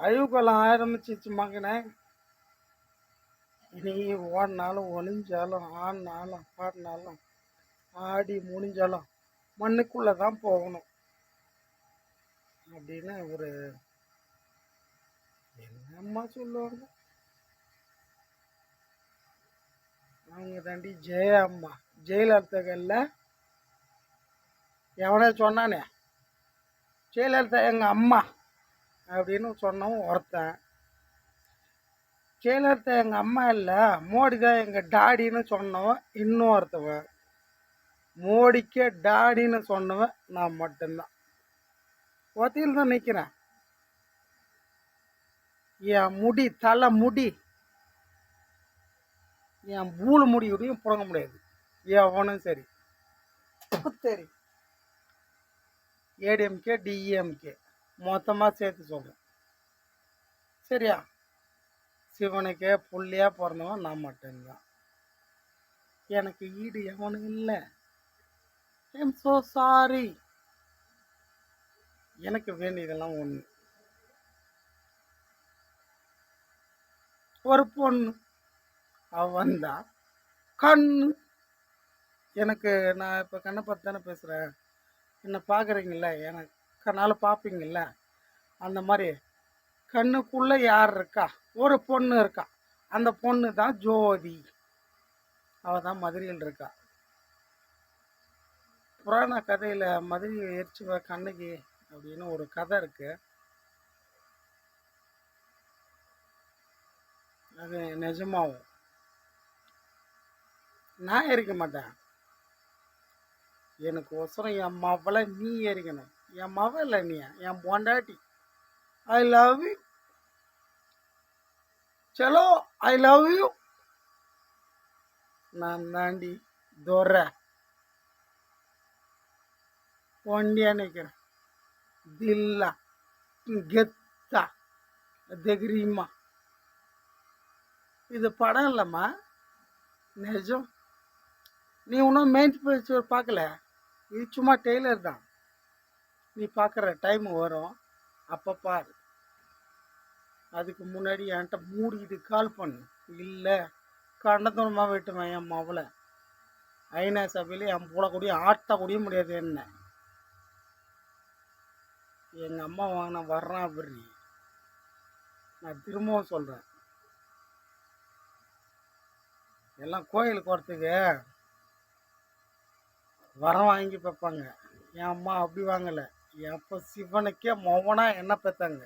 அழுவுக்கெல்லாம் ஆரம்பிச்சிச்சு மகனே. நீ ஓடினாலும் ஒளிஞ்சாலும் ஆடினாலும் பாடினாலும் ஆடி முடிஞ்சாலும் மண்ணுக்குள்ளே தான் போகணும் அப்படின்னு ஒரு என்னம்மா சொல்லுவாங்க அவங்க தாண்டி ஜெய அம்மா ஜெயலலிதாக்கல்ல எவனே சொன்னானே ஜெயலலிதா எங்கள் அம்மா அப்படின்னு சொன்னவன் ஒருத்தன். ஜெயலலிதா எங்கள் அம்மா இல்லை மோடி தான் எங்கள் டாடின்னு சொன்னவன் இன்னொருத்தவன். மோடிக்கே டாடின்னு சொன்னவன் நான் மட்டும்தான். ஒத்தியில் தான் நிற்கிறேன். என் முடி தலை முடி என் பூலு முடியும் புழங்க முடியாது எவனும் சரி. சரி ஏடிஎம்கே டிஎம்கே மொத்தமாக சேர்த்து சொல்கிறேன் சரியா. சிவனுக்கே புள்ளியாக பிறந்தவன் நான் மட்டும்தான். எனக்கு ஈடு எவனும் இல்லை. I'm so sorry. எனக்கு வேண்டியதெல்லாம் ஒன்று, ஒரு பொண்ணு. அவன் தான் கண்ணு. எனக்கு நான் இப்போ கண்ணை பார்த்து தானே பேசுகிறேன். என்னை பார்க்குறீங்கள, எனக்கு கண்ணால் பார்ப்பீங்கள்ல, அந்த மாதிரி கண்ணுக்குள்ளே யார் இருக்கா, ஒரு பொண்ணு இருக்கா. அந்த பொண்ணு தான் ஜோதி. அவள் தான் மதுரையில் இருக்கா. புராண கதையில் மதுரை எரிச்சுவ கண்ணகி அப்படின்னு ஒரு கதை இருக்குது. அது நிஜமாவும் நான் எரிக்க மாட்டேன். எனக்கு ஒசரம் என் மவளை நீ எரிக்கணும். என் மவ இல்லை நீ என் பொண்டாட்டி. I love you. சலோ ஐ லவ் யூ. நான் தாண்டி தோற ஒண்டியா நிற்கிறேன். தில்லா கெத்தா தெகிரிமா. இது படம் இல்லைம்மா, நிஜம். நீ இன்னும் மெயின் பிக்சர் பார்க்கல, இது சும்மா டெய்லர் தான். நீ பார்க்குற டைம் வரும், அப்போ பாரு. அதுக்கு முன்னாடி என்கிட்ட மூடிக்கிட்டு கால் பண்ணு. இல்லை கண்டத்தனமாக விட்டுவேன் என் மவளை. ஐநா சபையில் என் போடக்கூடிய ஆட்டக்கூடிய முடியாது. என்ன எங்கள் அம்மா வாங்கின வர்றான் அப்படி. நான் திரும்பவும் சொல்கிறேன், எல்லாம் கோயிலுக்கு போகிறதுக்கு வரம் வாங்கி வைப்பாங்க. என் அம்மா அப்படி வாங்கலை. எப்போ சிவனுக்கே மொவனா என்ன பெற்றாங்க.